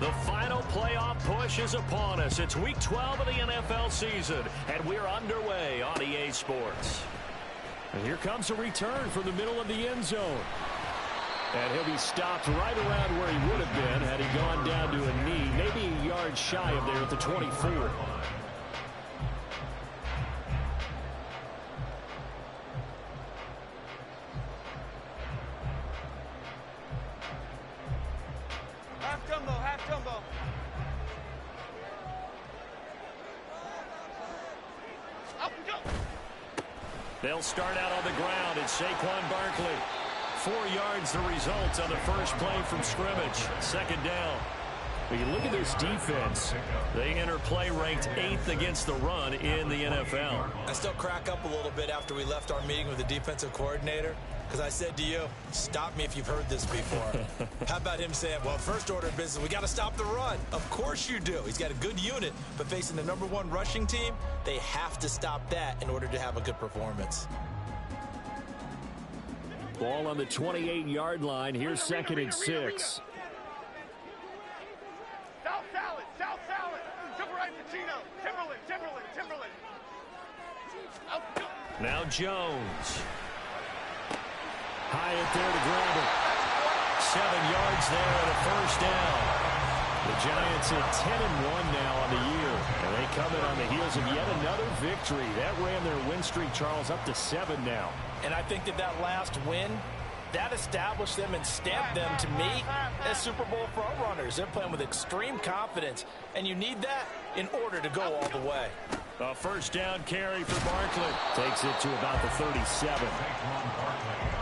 The final playoff push is upon us. It's Week 12 of the NFL season, and we're underway on EA Sports. And here comes a return from the middle of the end zone. And he'll be stopped right around where he would have been had he gone down to a knee, maybe a yard shy of there at the 24. They'll start out on the ground. It's Saquon Barkley. 4 yards the result on the first play from scrimmage. Second down. When you look at this defense, they enter play ranked 8th against the run in the NFL. I still crack up a little bit after we left our meeting with the defensive coordinator, because I said to you, stop me if you've heard this before. How about him saying, well, first order of business, we got to stop the run. Of course you do. He's got a good unit, but facing the #1 rushing team, they have to stop that in order to have a good performance. Ball on the 28-yard line. Here's 2nd and 6. South salad. Timberline Pacino. Timberland. Now Jones. High up there to grab it. 7 yards there and a first down. The Giants at 10-1 now on the year. And they come in on the heels of yet another victory. That ran their win streak, Charles, up to 7 now. And I think that last win, that established them and stamped them, to me, as Super Bowl frontrunners. They're playing with extreme confidence, and you need that in order to go all the way. A first down carry for Barkley. Takes it to about the 37.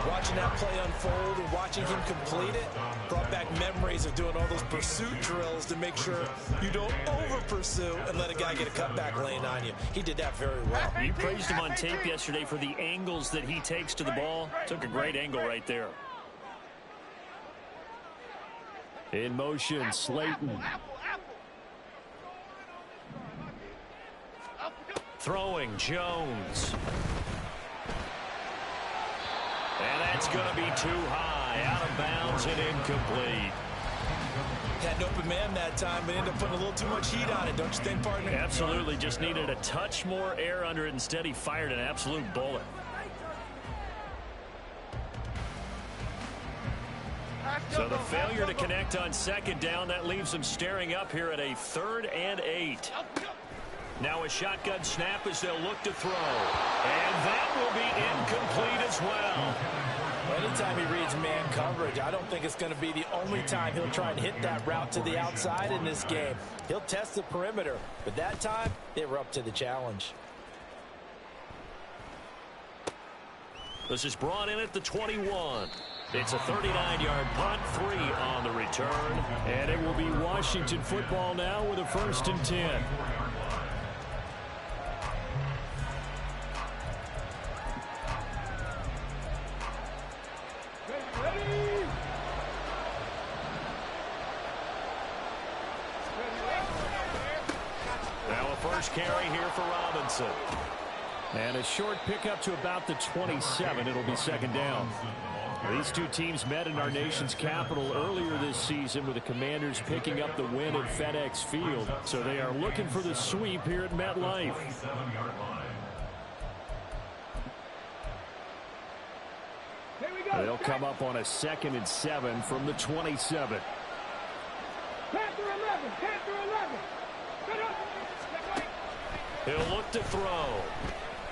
Watching that play unfold and watching him complete it brought back memories of doing all those pursuit drills to make sure you don't over-pursue and let a guy get a cutback lane on you. He did that very well. You praised him on tape yesterday for the angles that he takes to the ball. Took a great angle right there. In motion, Slayton. Throwing, Jones. And that's going to be too high. Out of bounds and incomplete. Had an open man that time, but ended up putting a little too much heat on it, don't you think, partner? Absolutely. Just needed a touch more air under it. Instead, he fired an absolute bullet. So the failure to connect on 2nd down, that leaves them staring up here at a 3rd and 8. Now a shotgun snap as they'll look to throw. And that will be incomplete as well. Anytime he reads man coverage, I don't think it's going to be the only time he'll try and hit that route to the outside in this game. He'll test the perimeter, but that time they were up to the challenge. This is brought in at the 21. It's a 39-yard punt, 3 on the return. And it will be Washington football now with a 1st and 10. First carry here for Robinson. And a short pickup to about the 27. It'll be 2nd down. These two teams met in our nation's capital earlier this season with the Commanders picking up the win at FedEx Field. So they are looking for the sweep here at MetLife. They'll come up on a 2nd and 7 from the 27. Panther 11. He'll look to throw.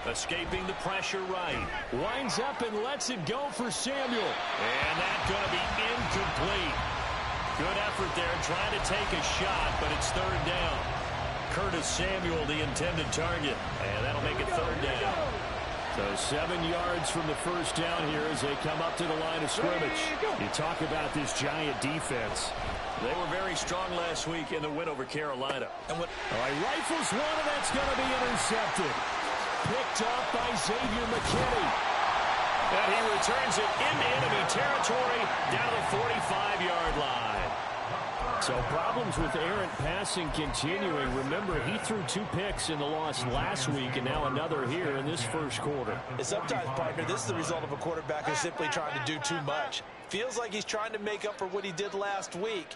Escaping the pressure right. Winds up and lets it go for Samuel. And that's going to be incomplete. Good effort there trying to take a shot, but it's 3rd down. Curtis Samuel, the intended target. And that'll make it 3rd down. So 7 yards from the first down here as they come up to the line of scrimmage. You talk about this Giant defense. They were very strong last week in the win over Carolina. All right, rifles one, and that's going to be intercepted. Picked off by Xavier McKinney. And he returns it into enemy territory down the 45-yard line. So problems with errant passing continuing. Remember, he threw 2 picks in the loss last week, and now another here in this first quarter. And sometimes, partner, this is the result of a quarterback who's simply trying to do too much. Feels like he's trying to make up for what he did last week,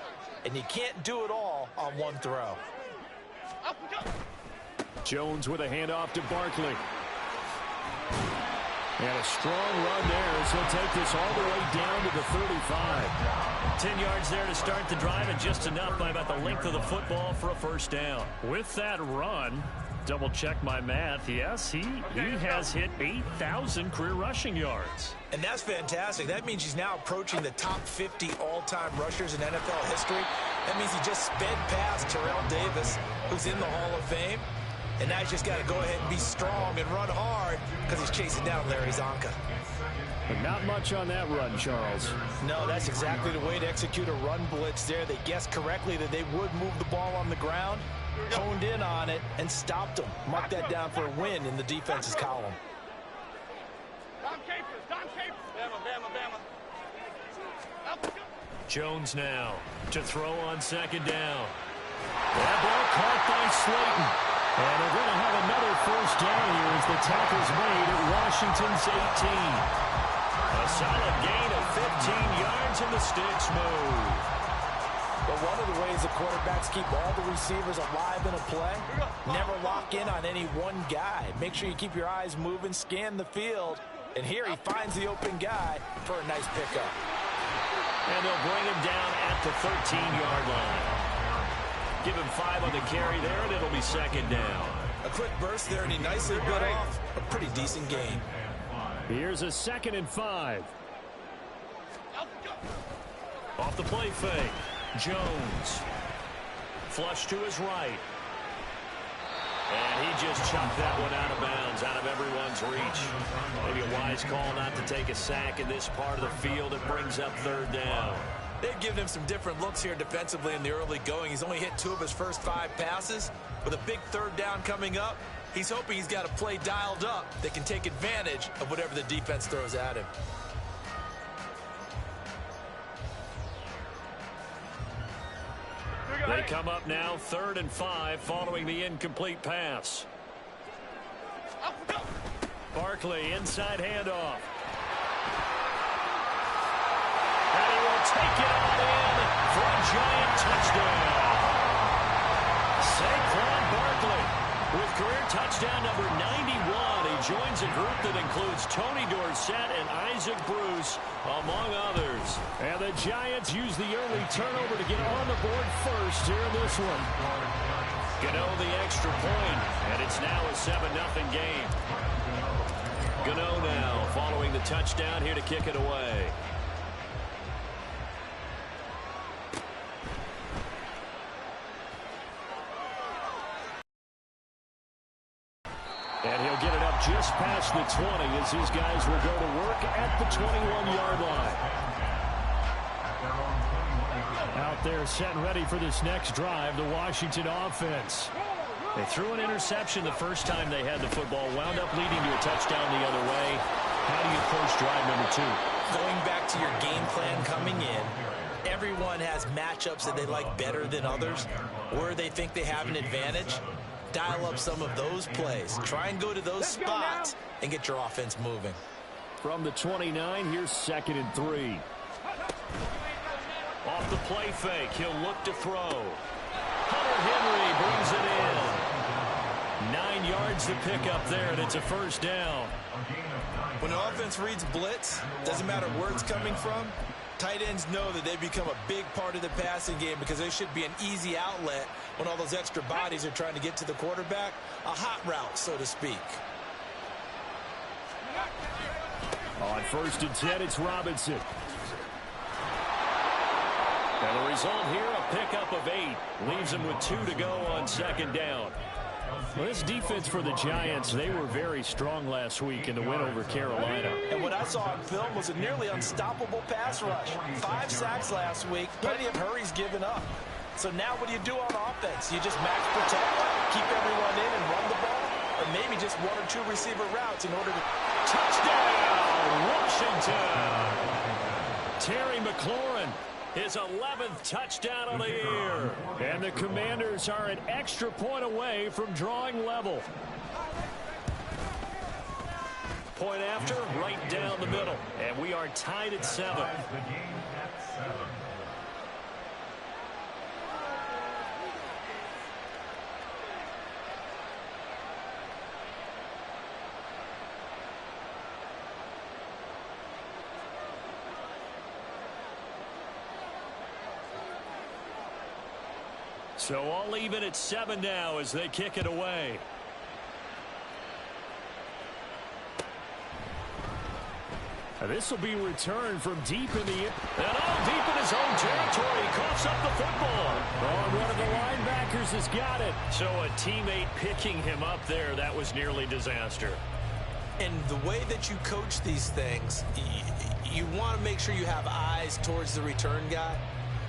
and you can't do it all on one throw. Jones with a handoff to Barkley. And a strong run there as he'll take this all the way down to the 35. 10 yards there to start the drive, and just enough by about the length of the football for a first down. With that run, double check my math. Yes, he has hit 8,000 career rushing yards. And that's fantastic. That means he's now approaching the top 50 all-time rushers in NFL history. That means he just sped past Terrell Davis, who's in the Hall of Fame. And now he's just got to go ahead and be strong and run hard because he's chasing down Larry Zonka. But not much on that run, Charles. No, that's exactly the way to execute a run blitz there. They guessed correctly that they would move the ball on the ground, honed in on it, and stopped them. Mark that down for a win in the defense's column. Don Capers, Don Capers. Bama, Bama, Bama. Jones now to throw on second down. That ball caught by Slayton. And they're going to have another first down here as the tackle's made at Washington's 18. A solid gain of 15 yards and the sticks move. But one of the ways the quarterbacks keep all the receivers alive in a play, never lock in on any one guy. Make sure you keep your eyes moving, scan the field. And here he finds the open guy for a nice pickup. And they'll bring him down at the 13-yard line. Give him 5 on the carry there, and it'll be second down. A quick burst there, and he nicely bit off a pretty decent gain. Here's a 2nd and 5. Off the play fake, Jones. Flush to his right. And he just chucked that one out of bounds, out of everyone's reach. Maybe a wise call not to take a sack in this part of the field. It brings up 3rd down. They've given him some different looks here defensively in the early going. He's only hit 2 of his first 5 passes. With a big 3rd down coming up, he's hoping he's got a play dialed up that can take advantage of whatever the defense throws at him. They come up now 3rd and 5 following the incomplete pass. Barkley inside handoff. And he will take it all in for a giant touchdown. Saquon Barkley with career touchdown number 91. He joins a group that includes Tony Dorsett and Isaac Bruce, among others. And the Giants use the early turnover to get on the board first here in this one. Gano the extra point, and it's now a 7-0 game. Gano now following the touchdown here to kick it away. And he'll get it up just past the 20 as his guys will go to work at the 21-yard line. Out there set and ready for this next drive, the Washington offense. They threw an interception the first time they had the football, wound up leading to a touchdown the other way. How do you approach drive number 2? Going back to your game plan coming in, everyone has matchups that they like better than others, where they think they have an advantage. Dial up some of those plays. Try and go to those spots and get your offense moving. From the 29, here's 2nd and 3. Off the play fake, he'll look to throw. Hunter Henry brings it in. 9 yards to pick up there, and it's a first down. When an offense reads blitz, doesn't matter where it's coming from, tight ends know that they become a big part of the passing game because they should be an easy outlet when all those extra bodies are trying to get to the quarterback. A hot route, so to speak. On 1st and 10, it's Robinson. And the result here, a pickup of 8. Leaves them with 2 to go on 2nd down. Well, this defense for the Giants, they were very strong last week in the win over Carolina. And what I saw on film was a nearly unstoppable pass rush. 5 sacks last week, plenty of hurries given up. So now what do you do on offense? You just max protect, keep everyone in and run the ball, or maybe just 1 or 2 receiver routes in order to... Touchdown, Washington! Terry McLaurin His 11th touchdown of the year. And the Commanders are an extra point away from drawing level. Point after, right down the middle. And we are tied at 7. So all even at 7 now as they kick it away. This will be returned from deep in the... And all deep in his own territory. He coughs up the football. Oh, and one of the linebackers has got it. So a teammate picking him up there, that was nearly disaster. And the way that you coach these things, you want to make sure you have eyes towards the return guy,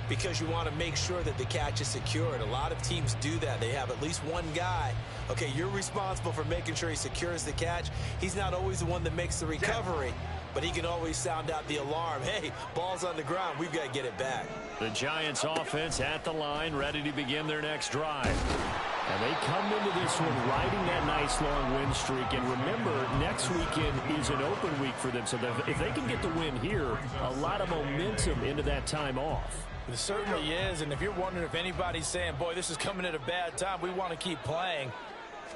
because you want to make sure that the catch is secured. A lot of teams do that. They have at least one guy. Okay, you're responsible for making sure he secures the catch. He's not always the one that makes the recovery, but he can always sound out the alarm. Hey, ball's on the ground. We've got to get it back. The Giants offense at the line, ready to begin their next drive. And they come into this one riding that nice long win streak. And remember, next weekend is an open week for them. So if they can get the win here, a lot of momentum into that time off. It certainly is, and if you're wondering if anybody's saying, boy, this is coming at a bad time, we want to keep playing,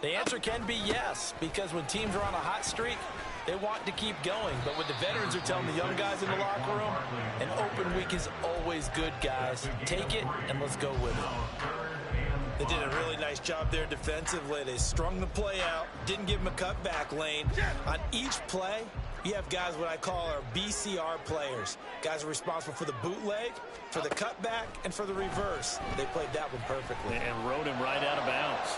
the answer can be yes, because when teams are on a hot streak, they want to keep going. But what the veterans are telling the young guys in the locker room, an open week is always good, guys. Take it, and let's go with it. They did a really nice job there defensively. They strung the play out, didn't give him a cutback lane. On each play, you have guys what I call our BCR players. Guys are responsible for the bootleg, for the cutback, and for the reverse. They played that one perfectly. And rode him right out of bounds.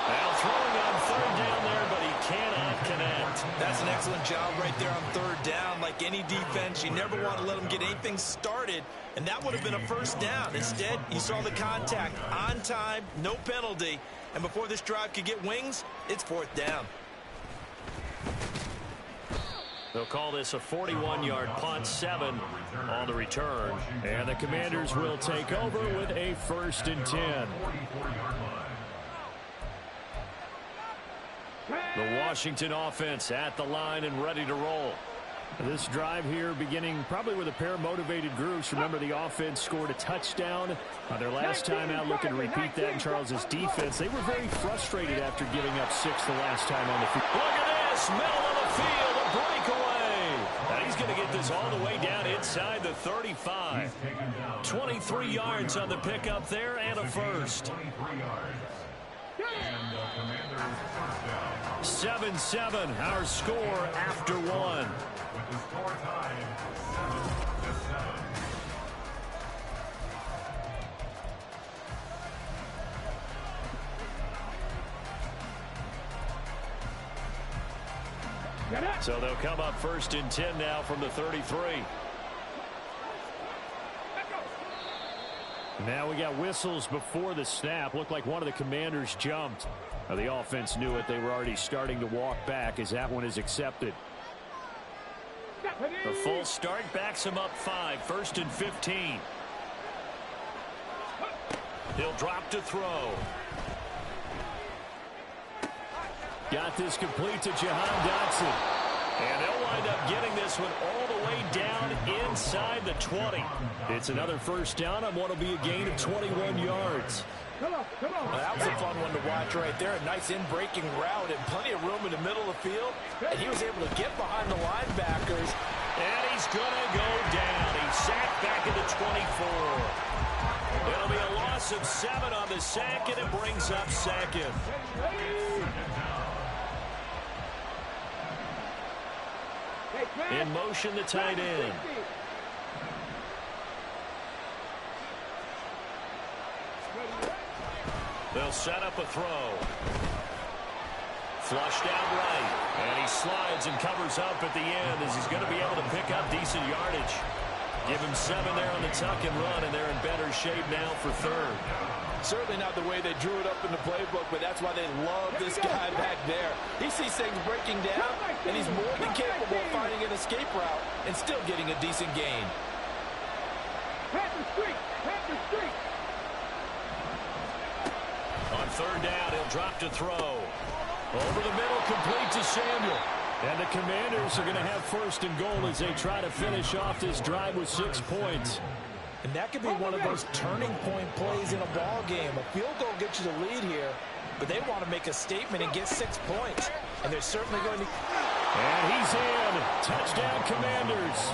Now throwing on 3rd down there, but he cannot connect. That's an excellent job right there on 3rd down. Like any defense, you never want to let them get anything started, and that would have been a 1st down. Instead, you saw the contact on time, no penalty, and before this drive could get wings, it's 4th down. They'll call this a 41-yard punt, 7 on the return. And the Commanders will take over with a 1st and 10. The Washington offense at the line and ready to roll. This drive here beginning probably with a pair of motivated groups. Remember, the offense scored a touchdown on their last time out, looking to repeat that in Charles's defense. They were very frustrated after giving up 6 the last time on the field. Look at this, middle of the field, a breakaway. And he's going to get this all the way down inside the 35. 23 yards on the pickup there and a 1st. 7-7, our score after 1. So they'll come up 1st and 10 now from the 33. Now we got whistles before the snap. Looked like one of the Commanders jumped. Now the offense knew it. They were already starting to walk back as that one is accepted. The full start backs him up 5, 1st and 15. He'll drop to throw. Got this complete to Jahan Dotson. And they'll wind up getting this one all the way down inside the 20. It's another 1st down on what will be a gain of 21 yards. Well, that was a fun one to watch right there. A nice in-breaking route and plenty of room in the middle of the field. And he was able to get behind the linebackers. And he's going to go down. He's sacked back at the 24. It'll be a loss of 7 on the sack, and it brings up 2nd. In motion, the tight end. They'll set up a throw. Flushed out right. And he slides and covers up at the end as he's going to be able to pick up decent yardage. Give him 7 there on the tuck and run, and they're in better shape now for 3rd. Certainly not the way they drew it up in the playbook, but that's why they love this guy back there. He sees things breaking down, and he's more than capable of finding an escape route and still getting a decent gain. On third down, he'll drop to throw. Over the middle, complete to Samuel. And the Commanders are going to have first and goal as they try to finish off this drive with 6 points. And that could be one of those turning point plays in a ball game. A field goal gets you the lead here, but they want to make a statement and get 6 points. And they're certainly going to... And he's in. Touchdown, Commanders.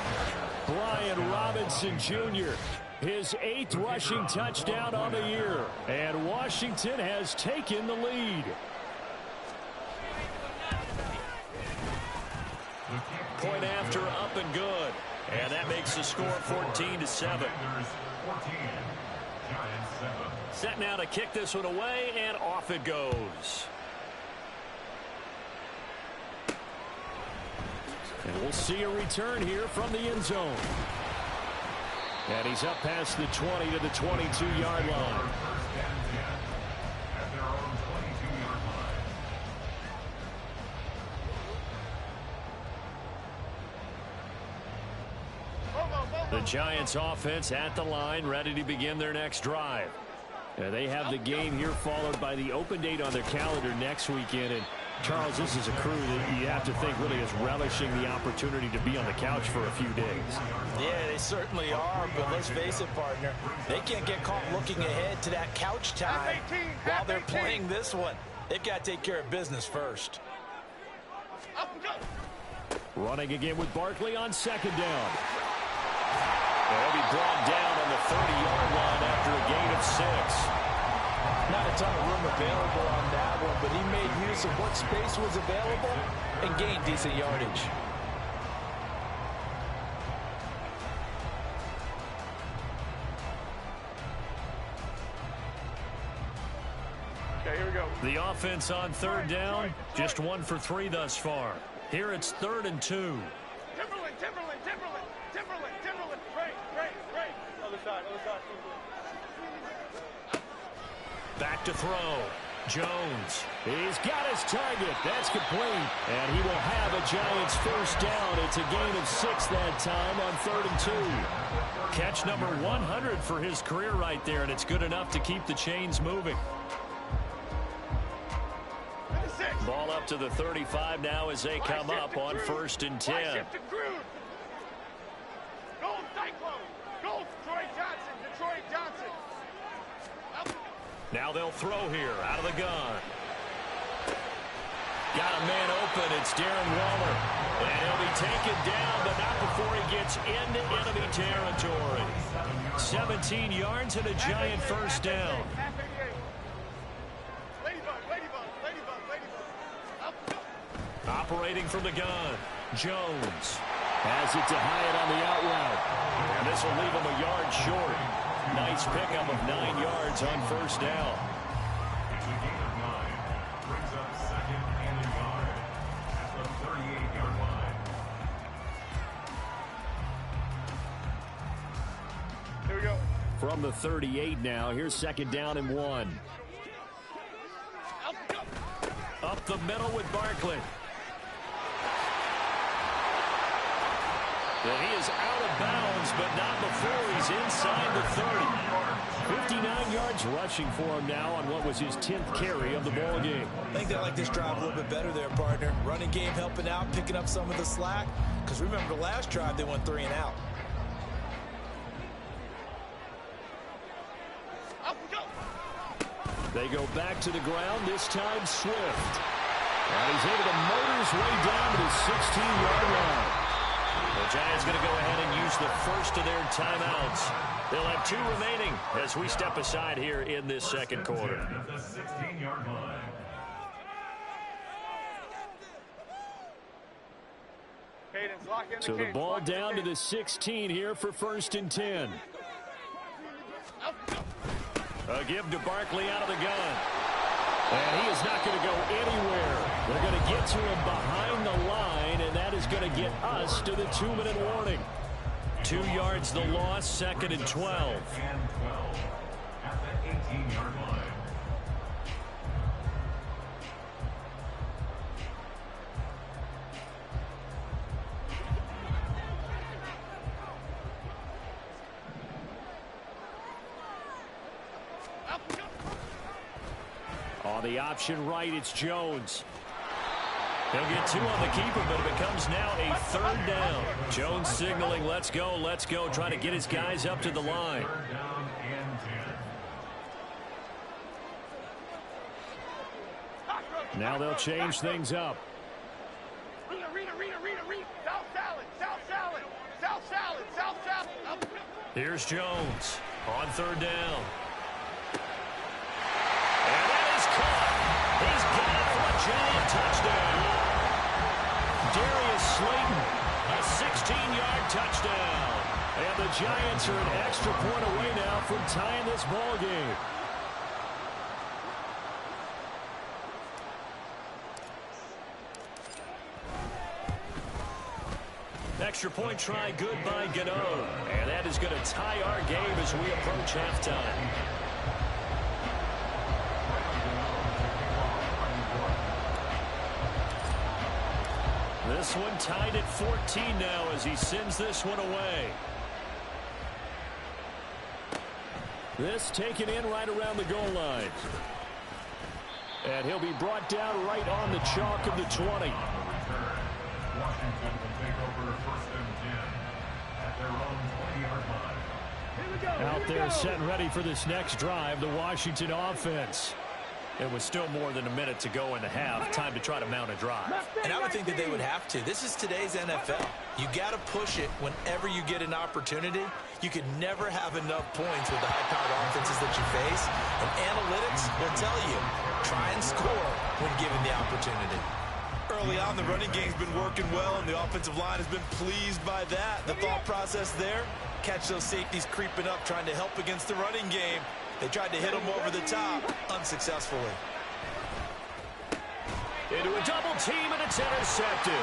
Brian Robinson Jr., his 8th rushing touchdown on the year. And Washington has taken the lead. Point after, up and good. And that makes the score 14-7. Set now to kick this one away, and off it goes. And we'll see a return here from the end zone. And he's up past the 20 to the 22-yard line. The Giants offense at the line, ready to begin their next drive. They have the game here followed by the open date on their calendar next weekend. And Charles, this is a crew that you have to think really is relishing the opportunity to be on the couch for a few days. Yeah, they certainly are, but let's face it, partner. They can't get caught looking ahead to that couch time while they're playing this one. They've got to take care of business first. Running again with Barkley on second down. They'll be brought down on the 30-yard line after a gain of 6. Not a ton of room available on that one, but he made use of what space was available and gained decent yardage. Okay, here we go. The offense on third down, just 1 for 3 thus far. Here it's 3rd and 2. Timberland. Right. Other side. Back to throw. Jones. He's got his target. That's complete. And he will have a Giants first down. It's a gain of 6 that time on 3rd and 2. Catch number 100 for his career right there, and it's good enough to keep the chains moving. Ball up to the 35 now as they come up on 1st and 10. Gold Cyclone. Gold Detroit Johnson. Now they'll throw here out of the gun. Got a man open. It's Darren Waller. And he'll be taken down, but not before he gets into enemy territory. 17 yards and a Giant first down. Operating from the gun, Jones. Has it to Hyatt on the out route. And this will leave him a yard short. Nice pickup of 9 yards on first down. Here we go. From the 38 now, here's 2nd down and 1. Up the middle with Barkley. And he is out of bounds, but not before he's inside the 30. 59 yards rushing for him now on what was his 10th carry of the ball game. I think they like this drive a little bit better there, partner. Running game helping out, picking up some of the slack. Because remember the last drive, they went 3 and out. They go back to the ground, this time Swift. And he's able to motor his way down to the 16-yard line. The Giants going to go ahead and use the first of their timeouts. They'll have 2 remaining as we step aside here in this second quarter. So the ball down to the 16 here for 1st and 10. A give to Barkley out of the gun. And he is not going to go anywhere. They're going to get to him behind the line, and that is going to get us to the 2-minute warning. 2 yards the loss, 2nd and 12. At the 18-yard line. On the option right, it's Jones. He'll get 2 on the keeper, but it becomes now a 3rd down. Jones signaling, let's go, trying to get his guys up to the line. Now they'll change things up. Read. South salad. Here's Jones on 3rd down. And that is caught. He's got it for a giant touchdown. Darius Slayton, a 16-yard touchdown. And the Giants are an extra point away now from tying this ball game. Extra point try good by Gano. And that is going to tie our game as we approach halftime. This one tied at 14 now as he sends this one away. This taken in right around the goal line. And he'll be brought down right on the chalk of the 20. Washington will take over 1st and 10 at their own 20-yard line. Out there set and ready for this next drive, the Washington offense. It was still more than a minute to go in the half. Time to try to mount a drive. And I would think that they would have to. This is today's NFL. You got to push it whenever you get an opportunity. You can never have enough points with the high-powered offenses that you face. And analytics will tell you, try and score when given the opportunity. Early on, the running game's been working well, and the offensive line has been pleased by that. The thought process there, catch those safeties creeping up, trying to help against the running game. They tried to hit him over the top, unsuccessfully. Into a double team, and it's intercepted.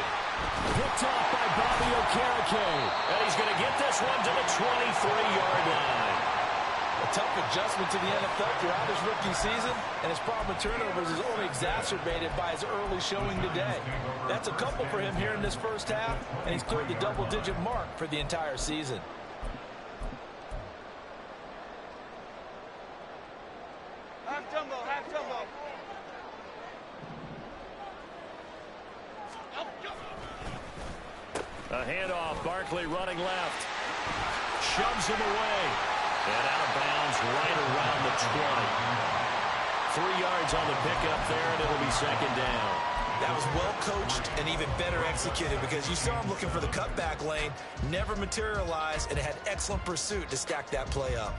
Picked off by Bobby Okereke. And he's going to get this one to the 23-yard line. A tough adjustment to the NFL throughout his rookie season, and his problem with turnovers is only exacerbated by his early showing today. That's a couple for him here in this first half, and he's cleared the double-digit mark for the entire season. Half jumbo. A handoff, Barkley running left. Shoves him away. And out of bounds right around the 20. 3 yards on the pickup there, and it'll be 2nd down. That was well coached and even better executed because you saw him looking for the cutback lane, never materialized, and had excellent pursuit to stack that play up.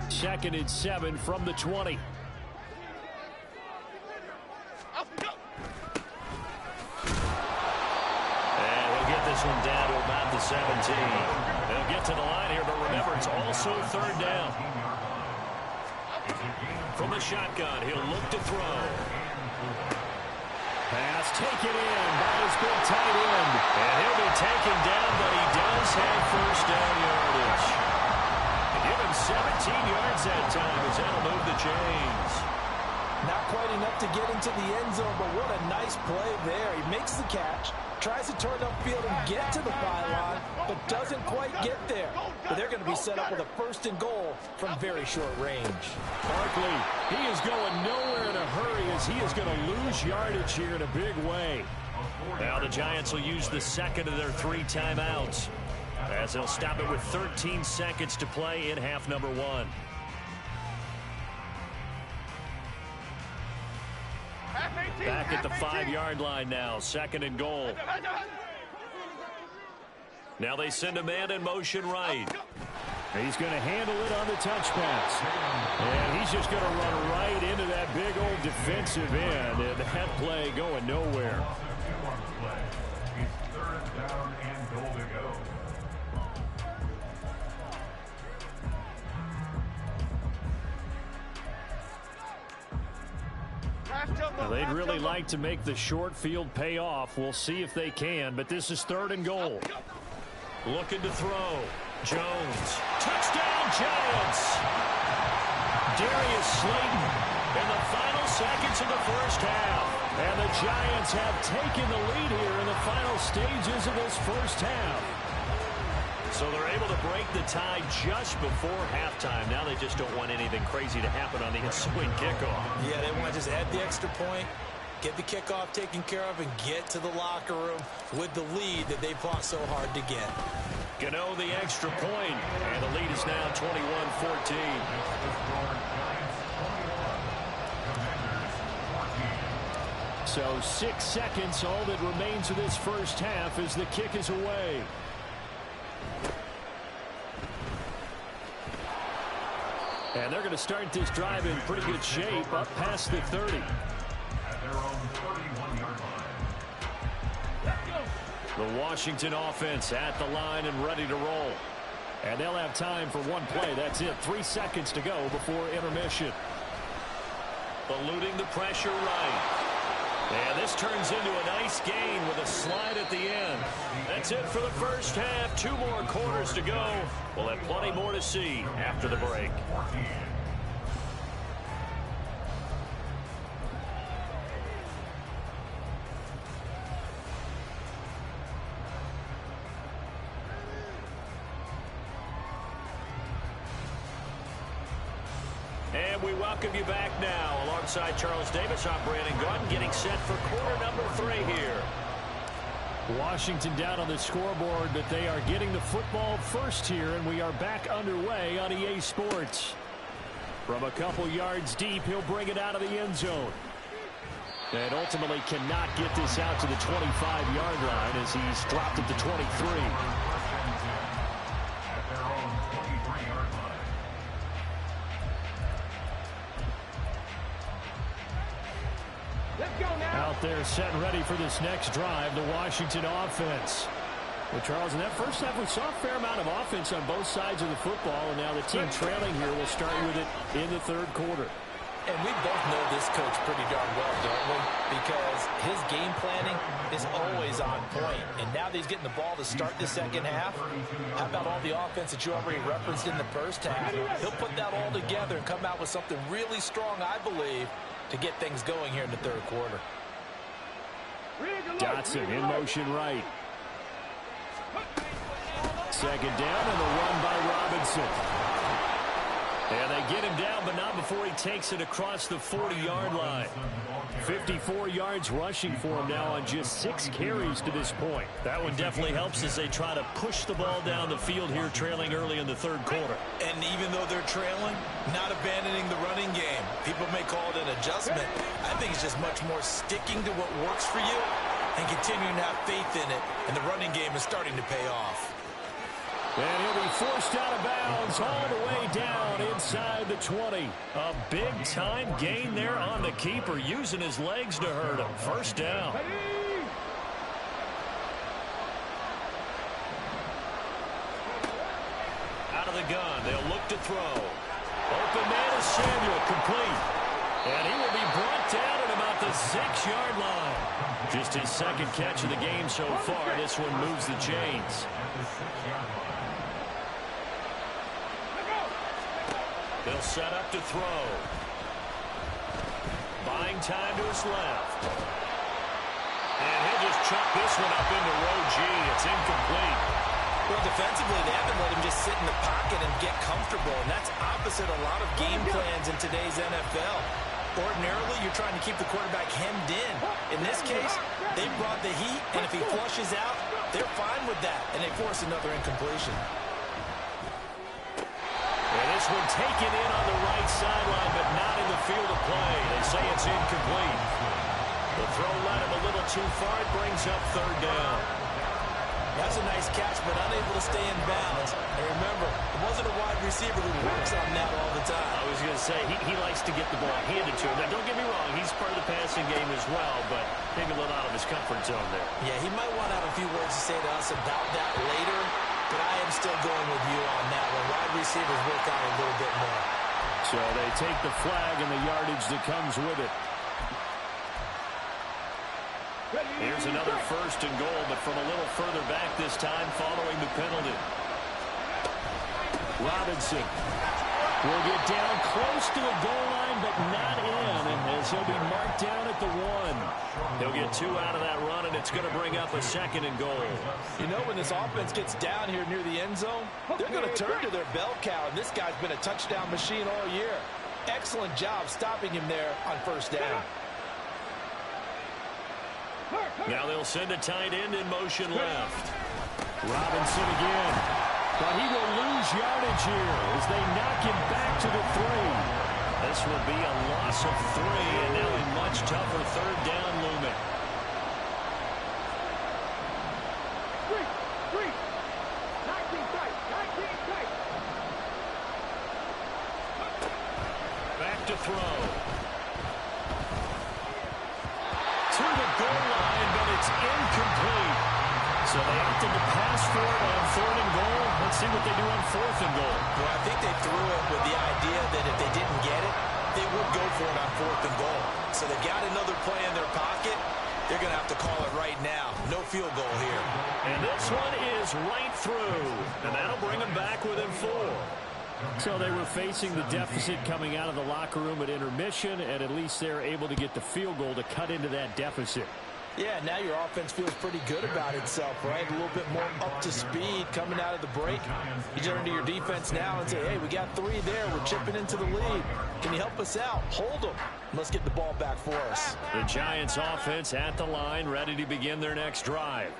Second and 7 from the 20. And he'll get this one down to about the 17. They'll get to the line here, but remember, it's also 3rd down. From the shotgun, he'll look to throw. Pass taken in by his big tight end. And he'll be taken down, but he does have 1st down yardage. Give him 17 yards that time as that'll move the chains. Not quite enough to get into the end zone, but what a nice play there. He makes the catch, tries to turn upfield and get to the pylon, but doesn't quite get there. But they're going to be set up with a 1st and goal from very short range. Barkley, he is going nowhere in a hurry as he is going to lose yardage here in a big way. Now the Giants will use the 2nd of their 3 timeouts, as they'll stop it with 13 seconds to play in half number 1. Back at the 5-yard line now, 2nd and goal. Now they send a man in motion right. He's going to handle it on the touch pass. And he's just going to run right into that big old defensive end. And that play going nowhere. It's 3rd down and goal to go. Well, they'd really like to make the short field pay off. We'll see if they can, but this is 3rd and goal. Looking to throw. Jones. Touchdown, Giants! Darius Slayton in the final seconds of the first half. And the Giants have taken the lead here in the final stages of this first half. So they're able to break the tie just before halftime. Now they just don't want anything crazy to happen on the ensuing kickoff. Yeah, they want to just add the extra point, get the kickoff taken care of, and get to the locker room with the lead that they fought so hard to get. Gano the extra point, and the lead is now 21-14. So 6 seconds, all that remains of this first half as the kick is away. And they're going to start this drive in pretty good shape, up past the 30. At their own 31-yard line. The Washington offense at the line and ready to roll. And they'll have time for one play. That's it. 3 seconds to go before intermission. Eluding the pressure right. And this turns into a nice gain with a slide at the end. That's it for the first half. 2 more quarters to go. We'll have plenty more to see after the break. And we welcome you back now. Alongside Charles Davis, I'm Brandon Gaudin, getting set for quarter number 3 here. Washington down on the scoreboard, but they are getting the football first here, and we are back underway on EA Sports. From a couple yards deep, he'll bring it out of the end zone. And ultimately cannot get this out to the 25-yard line as he's dropped it to 23. At their own 23-yard line. Out there set and ready for this next drive, the Washington offense. Well, Charles, in that first half, we saw a fair amount of offense on both sides of the football, and now the team trailing here will start with it in the third quarter. And we both know this coach pretty darn well, don't we? Because his game planning is always on point. And now that he's getting the ball to start the second half, how about all the offense that you already referenced in the first half? He'll put that all together and come out with something really strong, I believe, to get things going here in the third quarter. Dotson in motion right. Second down and the run by Robinson. And they get him down, but not before he takes it across the 40-yard line. 54 yards rushing for him now on just 6 carries to this point. That one definitely helps as they try to push the ball down the field here, trailing early in the third quarter. And even though they're trailing, not abandoning the running game. People may call it an adjustment. I think it's just much more sticking to what works for you and continuing to have faith in it. And the running game is starting to pay off. And he'll be forced out of bounds all the way down inside the 20. A big-time gain there on the keeper, using his legs to hurt him. First down. Out of the gun, they'll look to throw. Open man is Samuel, complete. And he will be brought down at about the 6-yard line. Just his second catch of the game so far. This one moves the chains. They'll set up to throw. Buying time to his left. And he'll just chuck this one up into row G. It's incomplete. Well, defensively, they haven't let him just sit in the pocket and get comfortable, and that's opposite a lot of game plans in today's NFL. Ordinarily, you're trying to keep the quarterback hemmed in. In this case, they brought the heat, and if he flushes out, they're fine with that, and they force another incompletion. And this one taken in on the right sideline, but not in the field of play. They say it's incomplete. The throw led him a little too far. It brings up third down. That's a nice catch, but unable to stay in bounds. And remember, it wasn't a wide receiver who works on that all the time. I was going to say, he likes to get the ball handed to him. Now, don't get me wrong, he's part of the passing game as well, but maybe a little out of his comfort zone there. Yeah, he might want to have a few words to say to us about that later, but I am still going with you on that one. Wide receivers work out a little bit more. So they take the flag and the yardage that comes with it. Here's another first and goal, but from a little further back this time following the penalty. Robinson will get down close to the goal line, but not in. And as he'll be marked down at the 1. He'll get 2 out of that run, and it's going to bring up a 2nd and goal. You know, when this offense gets down here near the end zone, they're going to turn to their bell cow, and this guy's been a touchdown machine all year. Excellent job stopping him there on 1st down. Now they'll send a tight end in motion left. Robinson again. But he will lose yardage here as they knock him back to the 3. This will be a loss of 3, and now a much tougher 3rd down looming. 3. 19 tight. 19 tight. Back to throw. To the goal line, but it's incomplete. So they opted to pass for it on 3rd and goal. Let's see what they do on 4th and goal. Well, I think they threw it with the idea that if they didn't get it, they would go for it on 4th and goal. So they've got another play in their pocket. They're going to have to call it right now. No field goal here. And this one is right through. And that'll bring them back within 4. So they were facing the deficit coming out of the locker room at intermission, and at least they're able to get the field goal to cut into that deficit. Yeah, now your offense feels pretty good about itself, right? A little bit more up to speed coming out of the break. You turn to your defense now and say, hey, we got 3 there. We're chipping into the lead. Can you help us out? Hold them. Let's get the ball back for us. The Giants offense at the line, ready to begin their next drive.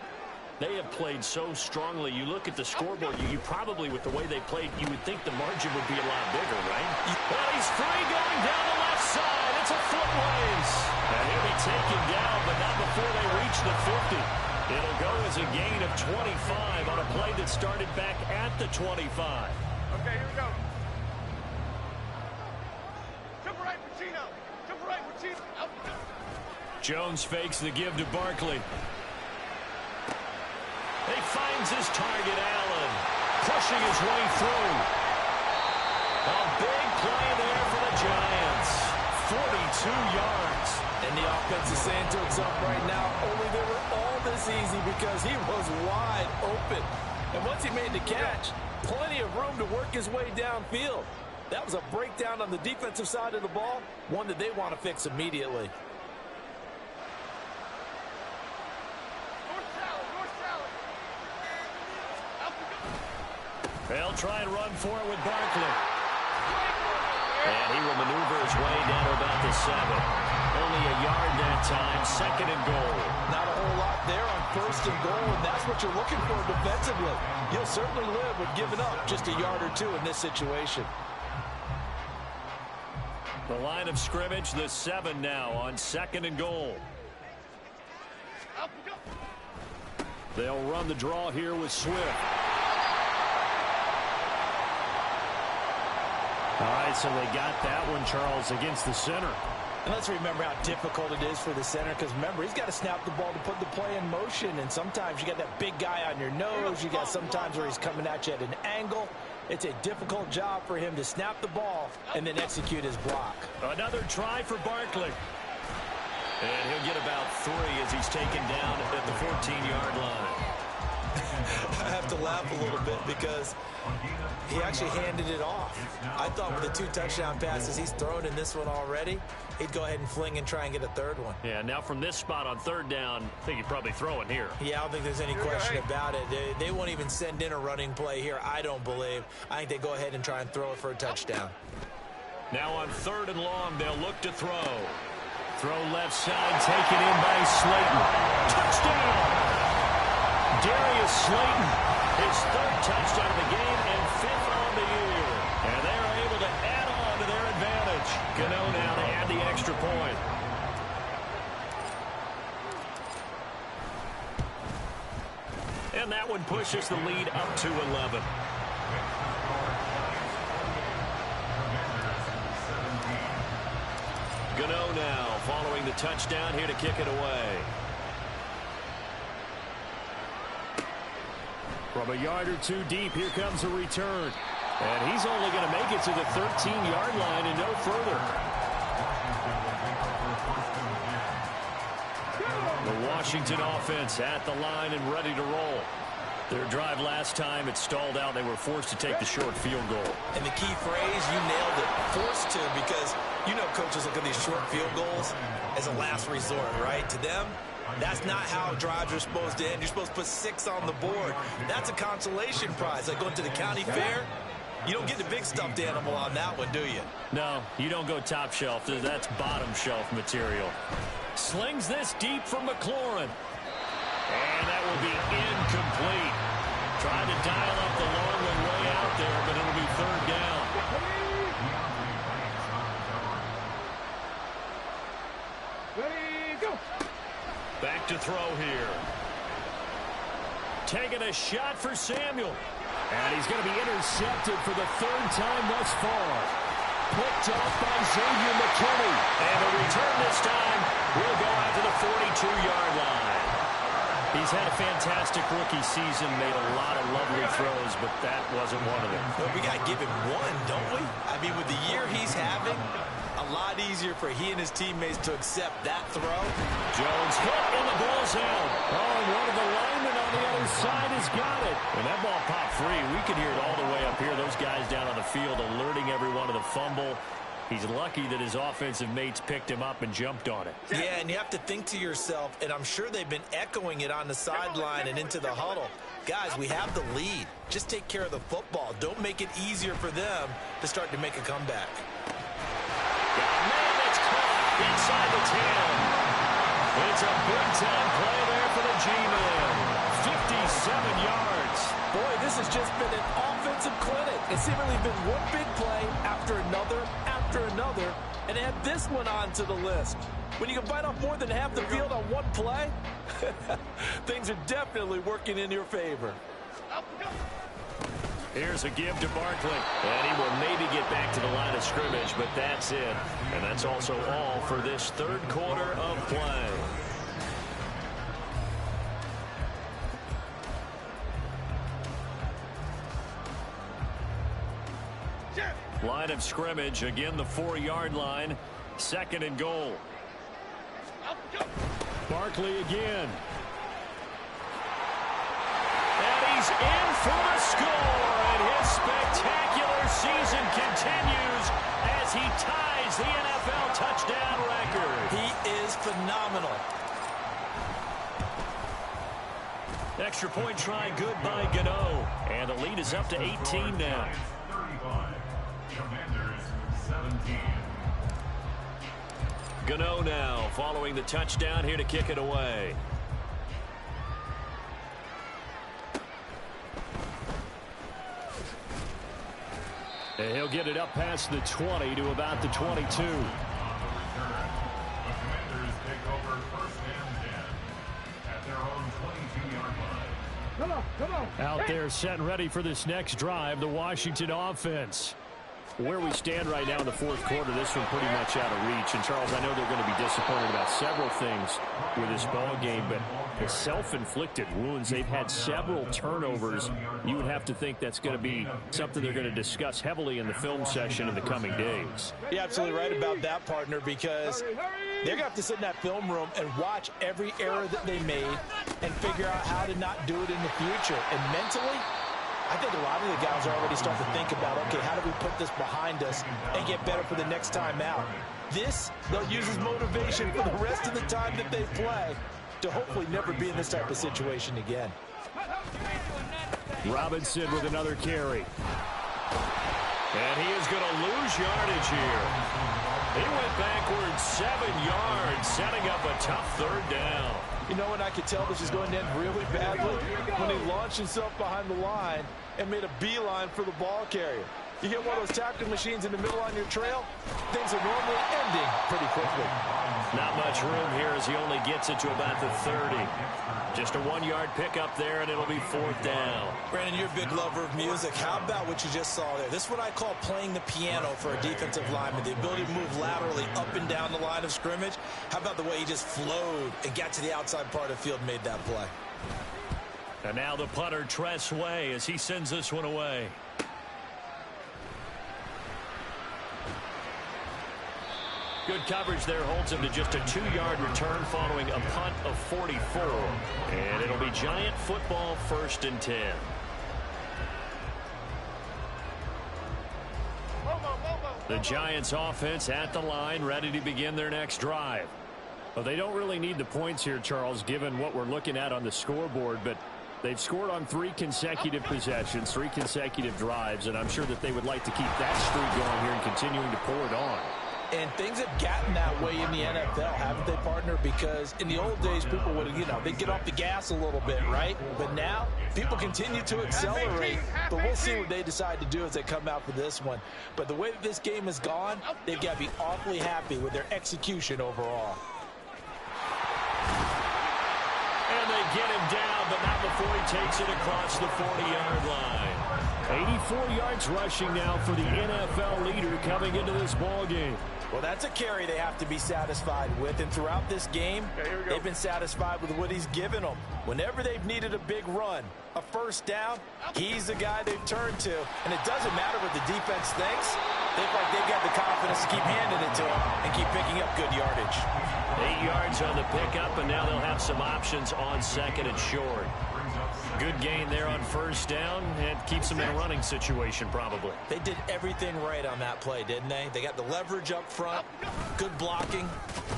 They have played so strongly. You look at the scoreboard, you probably, with the way they played, you would think the margin would be a lot bigger, right? Well, he's free going down the left side. It's a foot race. And he'll be taken down, but not before they reach the 50. It'll go as a gain of 25 on a play that started back at the 25. Okay, here we go. Triple right, Pacino. Triple right, Pacino. Out. Jones fakes the give to Barkley. He finds his target, Allen, pushing his way through. A big play there for the Giants. 42 yards. And the offense is saying to itself right now, only they were all this easy because he was wide open. And once he made the catch, plenty of room to work his way downfield. That was a breakdown on the defensive side of the ball, one that they want to fix immediately. They'll try and run for it with Barkley. And he will maneuver his way down to about the 7. Only a yard that time, 2nd and goal. Not a whole lot there on 1st and goal, and that's what you're looking for defensively. You'll certainly live with giving up just a yard or 2 in this situation. The line of scrimmage, the 7 now on 2nd and goal. They'll run the draw here with Swift. All right, so they got that one, Charles, against the center. And let's remember how difficult it is for the center, because remember, he's got to snap the ball to put the play in motion, and sometimes you got that big guy on your nose. You got sometimes where he's coming at you at an angle. It's a difficult job for him to snap the ball and then execute his block. Another try for Barkley. And he'll get about 3 as he's taken down at the 14-yard line. I have to laugh a little bit because he actually handed it off. I thought with the 2 touchdown passes he's thrown in this one already, he'd go ahead and fling and try and get a 3rd one. Yeah, now from this spot on 3rd down, I think he'd probably throw it here. Yeah, I don't think there's any question about it. They won't even send in a running play here, I don't believe. I think they go ahead and try and throw it for a touchdown. Now on 3rd and long, they'll look to throw. Throw left side, taken in by Slayton. Touchdown! Darius Slayton, his 3rd touchdown of the game and 5th on the year. And they are able to add on to their advantage. Gano now to add the extra point. And that one pushes the lead up to 11. Gano now following the touchdown here to kick it away. From a yard or 2 deep, here comes a return. And he's only going to make it to the 13-yard line and no further. The Washington offense at the line and ready to roll. Their drive last time, it stalled out. They were forced to take the short field goal. And the key phrase, you nailed it, forced to, because You know, coaches look at these short field goals as a last resort, right? To them, that's not how drives are supposed to end. You're supposed to put 6 on the board. That's a consolation prize. Like going to the county fair, you don't get the big stuffed animal on that one, do you? No, you don't go top shelf. That's bottom shelf material. Slings this deep for McLaurin. And that will be incomplete. Trying to dial up the long way out there, but it'll be third down. Ready, go. Back to throw here. Taking a shot for Samuel. And he's going to be intercepted for the 3rd time thus far. Picked off by Xavier McKinney. And the return this time will go out to the 42-yard line. He's had a fantastic rookie season, made a lot of lovely throws, but that wasn't one of them. But we got to give him one, don't we? I mean, with the year he's having, a lot easier for he and his teammates to accept that throw. Jones hit, and the ball's out. Oh, and one of the linemen on the other side has got it. When that ball popped free, we could hear it all the way up here. Those guys down on the field alerting everyone of the fumble. He's lucky that his offensive mates picked him up and jumped on it. Yeah, and you have to think to yourself, and I'm sure they've been echoing it on the sideline and into the huddle. Guys, we have the lead. Just take care of the football. Don't make it easier for them to start to make a comeback. Man, that's caught inside the 10. It's a big-time play there for the G-Men. 57 yards. Boy, this has just been an offensive clinic. It's seemingly been one big play after another, and add this one onto the list. When you can bite off more than half the field on one play, things are definitely working in your favor. Here's a give to Barkley. And he will maybe get back to the line of scrimmage, but that's it. And that's also all for this 3rd quarter of play. Line of scrimmage, again the 4-yard line. 2nd and goal. Barkley again. And he's in for the score. And his spectacular season continues as he ties the NFL touchdown record. He is phenomenal. Extra point try good by Gano. And the lead is up to 18 now. 35. Commanders 17. Gano now following the touchdown here to kick it away. And he'll get it up past the 20 to about the 22. The Commanders take over 1st and 10 at their own 22-yard line. Come on. Out there set and ready for this next drive, the Washington offense. Where we stand right now in the 4th quarter, this one pretty much out of reach. And, Charles, I know they're going to be disappointed about several things with this ball game, but the self-inflicted wounds, they've had several turnovers. You would have to think that's going to be something they're going to discuss heavily in the film session in the coming days. You're absolutely right about that, partner, because they're going to have to sit in that film room and watch every error that they made and figure out how to not do it in the future. And mentally, I think a lot of the guys are already starting to think about, okay, how do we put this behind us and get better for the next time out? This, they'll use as motivation for the rest of the time that they play to hopefully never be in this type of situation again. Robinson with another carry. And he is going to lose yardage here. He went backwards 7 yards, setting up a tough 3rd down. You know when I could tell this is going to end really badly? When he launched himself behind the line and made a beeline for the ball carrier. You get one of those tackling machines in the middle on your trail, things are normally ending pretty quickly. Not much room here as he only gets it to about the 30. Just a 1-yard pickup there, and it'll be 4th down. Brandon, you're a big lover of music. How about what you just saw there? This is what I call playing the piano for a defensive lineman, the ability to move laterally up and down the line of scrimmage. How about the way he just flowed and got to the outside part of the field and made that play? And now the punter, Tress Way, as he sends this one away. Good coverage there holds him to just a 2-yard return following a punt of 44. And it'll be Giant football 1st and 10. Momo. The Giants offense at the line, ready to begin their next drive. Well, they don't really need the points here, Charles, given what we're looking at on the scoreboard, but they've scored on 3 consecutive possessions, 3 consecutive drives, and I'm sure that they would like to keep that streak going here and continuing to pour it on. And things have gotten that way in the NFL, haven't they, partner? Because in the old days, people would, they'd get off the gas a little bit, right? But now, people continue to accelerate. But we'll see what they decide to do as they come out for this one. But the way that this game has gone, they've got to be awfully happy with their execution overall. And they get him down, but not before he takes it across the 40-yard line. 84 yards rushing now for the NFL leader coming into this ball game. Well, that's a carry they have to be satisfied with. And throughout this game, they've been satisfied with what he's given them. Whenever they've needed a big run, a first down, he's the guy they've turned to. And it doesn't matter what the defense thinks. They feel like they've got the confidence to keep handing it to him and keep picking up good yardage. 8 yards on the pickup, and now they'll have some options on second and short. Good gain there on first down, and keeps them in a running situation probably. They did everything right on that play, didn't they? They got the leverage up front, good blocking,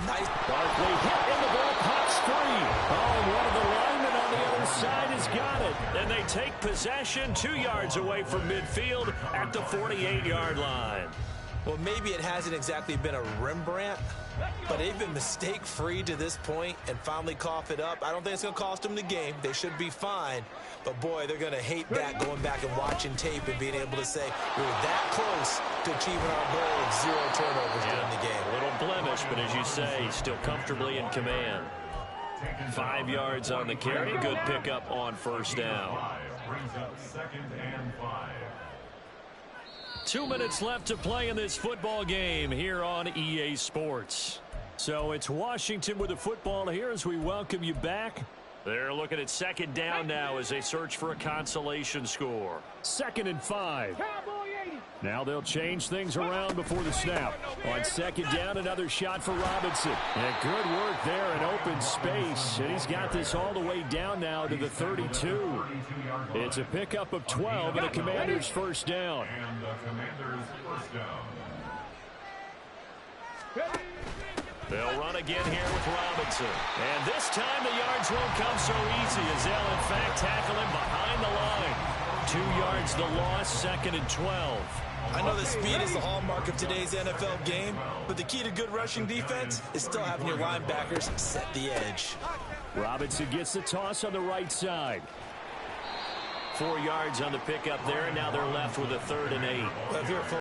nice. Barkley hit in the ball, pops free. Oh, and one of the linemen on the other side has got it. And they take possession 2 yards away from midfield at the 48-yard line. Well, maybe it hasn't exactly been a Rembrandt, but they've been mistake-free to this point and finally cough it up. I don't think it's going to cost them the game. They should be fine. But, boy, they're going to hate that, going back and watching tape and being able to say we were that close to achieving our goal of 0 turnovers during the game. A little blemish, but as you say, still comfortably in command. 5 yards on the carry. Good pickup on first down. Brings up 2nd and 5. 2 minutes left to play in this football game here on EA Sports. So it's Washington with the football here as we welcome you back. They're looking at second down now as they search for a consolation score. 2nd and 5. Now they'll change things around before the snap. On second down, another shot for Robinson. And good work there in open space. And he's got this all the way down now to the 32. It's a pickup of 12 and a Commander's first down. And the Commander's first down. They'll run again here with Robinson. And this time the yards won't come so easy as they'll, in fact, tackle him behind the line. 2 yards the loss, 2nd and 12. I know that speed is the hallmark of today's NFL game, but the key to good rushing defense is still having your linebackers set the edge. Robinson gets the toss on the right side. 4 yards on the pickup there, and now they're left with a 3rd and 8. Well, if you're a